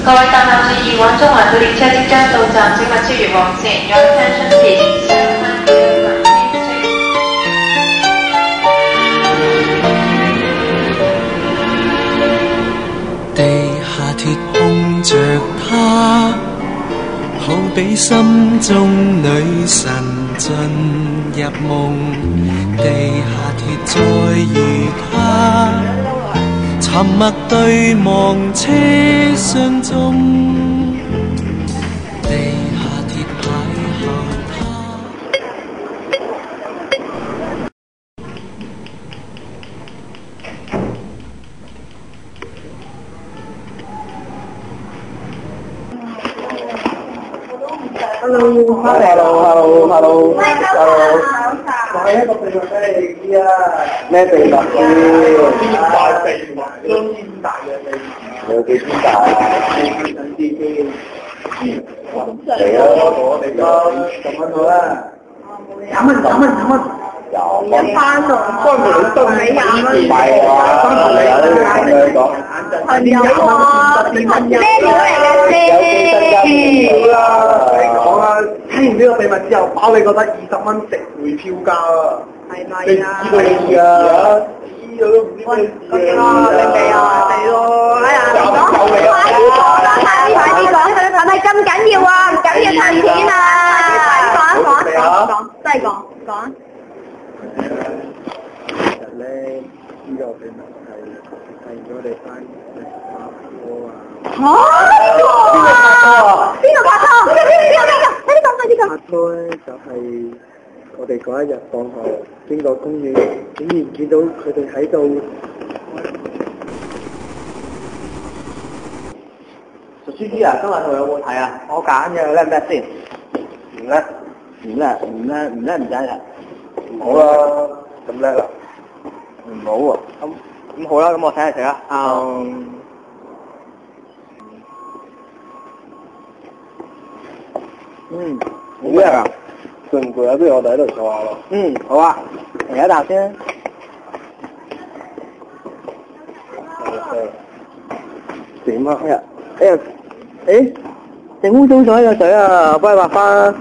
各位搭客注意，往中環嘅列車即將到站，請勿超越黃線。Your attention please. 地下鐵碰着她，好比心中女神進入夢。地下鐵再遇她，沉默對望車廂中。地下鐵邂逅她。Hello。買一個秘密俾你知啊！咩秘密先？天大秘密，張天大嘅秘密。有幾天大啊？等啲先。嚟啊！我哋都10蚊到啦。10蚊。一班咯，幫你都係20蚊。唔係啊！你講。朋友喎，咩料嚟嘅先？你講啦，聽完呢個秘密之後，包你覺得20蚊值回票價啊！係咪啊？你知道你啊？知道都唔知咩事啊！你未啊？係咯，哎呀，快啲講，係咪咁緊要啊？唔緊要賺錢啊！講，真係講。其實咧，呢個秘密係我哋班嘅拍拖啊！邊個拍拖？快啲講。拍拖咧就係我哋嗰一日放學經過公園，竟然見到佢哋喺度。熟書豬啊，今日佢有冇睇啊？我揀嘅叻唔叻先？唔叻唔使啦。唔好啦，咁叻啦。唔好喎。咁好啦，咁我請你食啦。好叻啊！攰唔攰啊？不如我哋喺度坐下咯。好啊，嚟一啖先。點啊？整污糟咗個水啊！幫你抹翻。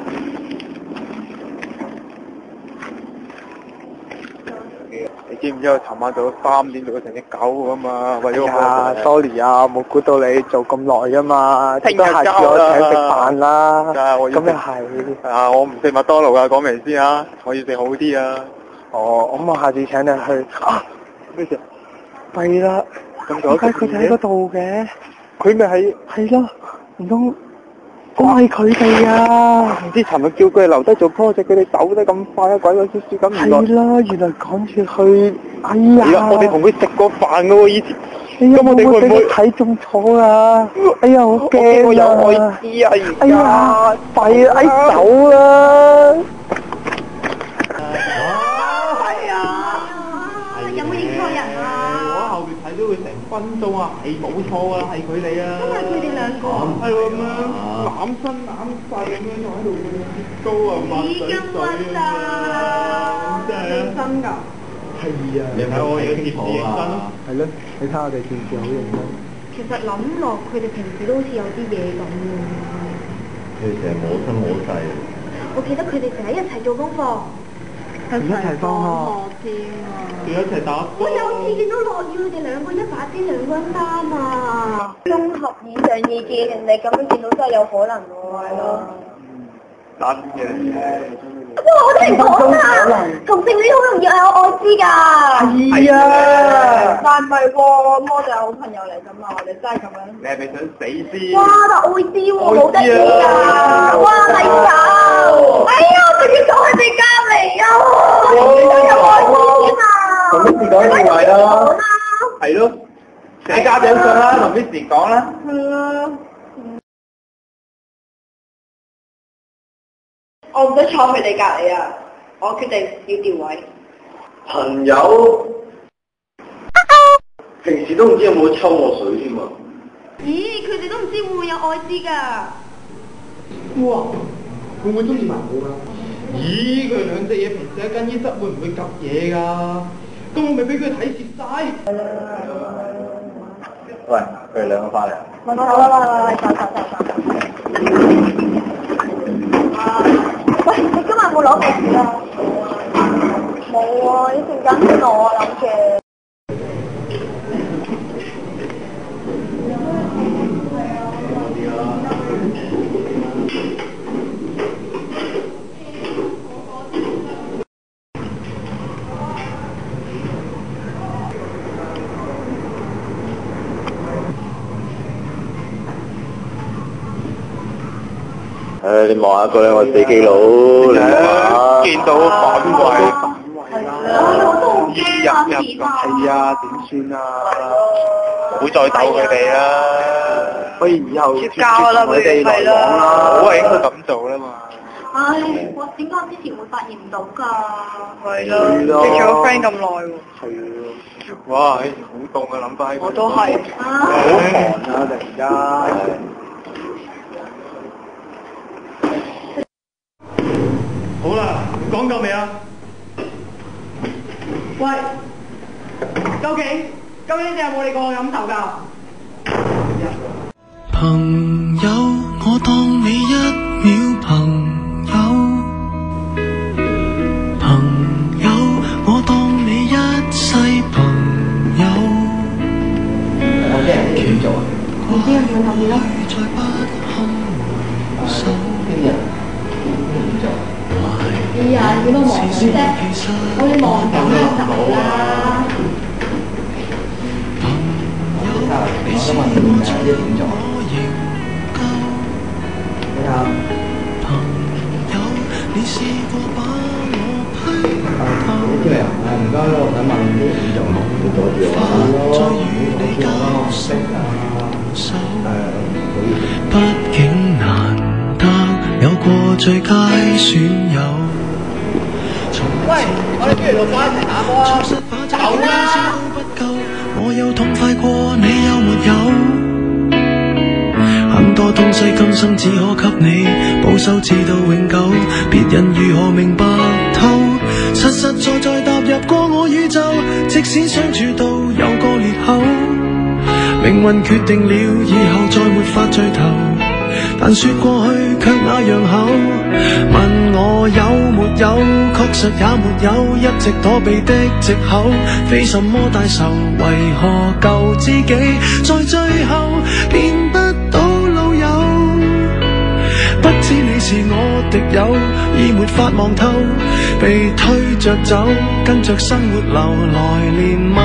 你知唔知我尋晚做咗3點做咗成隻狗啊嘛？為咗我。sorry 啊，冇估到你做咁耐啊嘛。聽日下次我請食飯啦。咁又係。我唔食麥當勞㗎，講明先啊。我要食好啲啊。哦，咁我下次請你去。咩事？弊啦。點解佢哋喺嗰度嘅？佢咪係咯，唔通都係佢哋啊？唔知尋日叫佢哋留低做 project， 佢哋走得咁快啊，鬼鬼祟祟咁。係啦，原來趕住去。哎呀！我哋同佢食過飯噶喎，以前。咁我哋會唔會睇中咗啊？哎呀，好驚啊！我有愛滋啊！而家。哎呀，弊啦，走啦！有冇認錯人啊？我喺後邊睇到佢成分鐘啊，係冇錯啊，係佢哋啊。真係佢哋兩個。係喎，咁樣攬身攬勢咁樣坐喺度切糕啊，抹水水啊，真係啊！真㗎。係啊，你睇我有貼紙認真咯。係咯，你睇我哋貼紙好認真。其實諗落，佢哋平時都好似有啲嘢咁喎。佢哋成日摸身摸勢。我記得佢哋成日一齊做功課。一齊放學添啊！仲一齊打波。我有次見到落雨，佢哋兩個一把遮兩個人擔啊！綜合以上意見，人哋咁樣見到真係有可能喎。係咯。打邊嘅嘢？哇！我聽講啊，同性戀好容易有愛滋㗎。係啊。但唔係喎，咁我哋係好朋友嚟㗎嘛，我哋真係咁樣。你係咪想死先？哇！但愛滋喎，好得意㗎！哇！咪手，哎呀，我仲要講佢哋隔離啊！你都有愛滋添啊！同 Miss 講電話啦。係咯，寫家長信啦，同 Miss 講啦。係啊。我唔想坐佢哋隔離啊！我決定要調位。朋友，平時都唔知有冇抽我水添啊！咦，佢哋都唔知會唔會有愛滋㗎？哇！會唔會中意埋我㗎？咦，佢哋兩隻嘢平時喺更衣室會唔會夾嘢㗎？咁我咪俾佢睇蝕晒。喂，佢哋兩個翻嚟。喂，走。喂，你今日有冇攞鼻屎啊？冇啊，一陣間先攞啊，諗住。你望下佢，我死基佬，你望下。見到反胃啦，入係啊，點算啊？唔會再鬥佢哋啦，不如以後絕交啦，佢哋係啦。我係應該咁做啦嘛。唉，我點解之前會發現唔到㗎？係咯，你做咗 friend 咁耐喎。係啊，哇！好凍啊，諗翻起。我都係。好寒啊！突然間。好啦，講夠未啊？喂，究竟你有冇你個飲頭㗎？朋友，我當你一秒朋友，朋友，我當你一世朋友。我啲人點做啊？你知我要諗咩咯？再不堪手。哎呀，點都忙緊啫，我哋忙緊就走啦。我想問你點做啊？你睇。你知未啊？唔該，我想問你點做？你阻住我啦，我識啊。畢竟難得有過最佳損友。喂，我哋不如落班一齊打波啊！走啦！我有痛快過，你有沒有？很多東西今生只可給你保守，至到永久。別人如何明白透？實實在在踏入過我宇宙，即使相處到有個裂口，命運決定了以後再沒法聚頭。但說過去卻那樣厚，問我有沒有，確實也沒有，一直躲避的藉口，非什麼大仇，為何舊知己在最後變不到老友？不知你是我敵友，已沒法望透，被推着走，跟着生活流來，連陌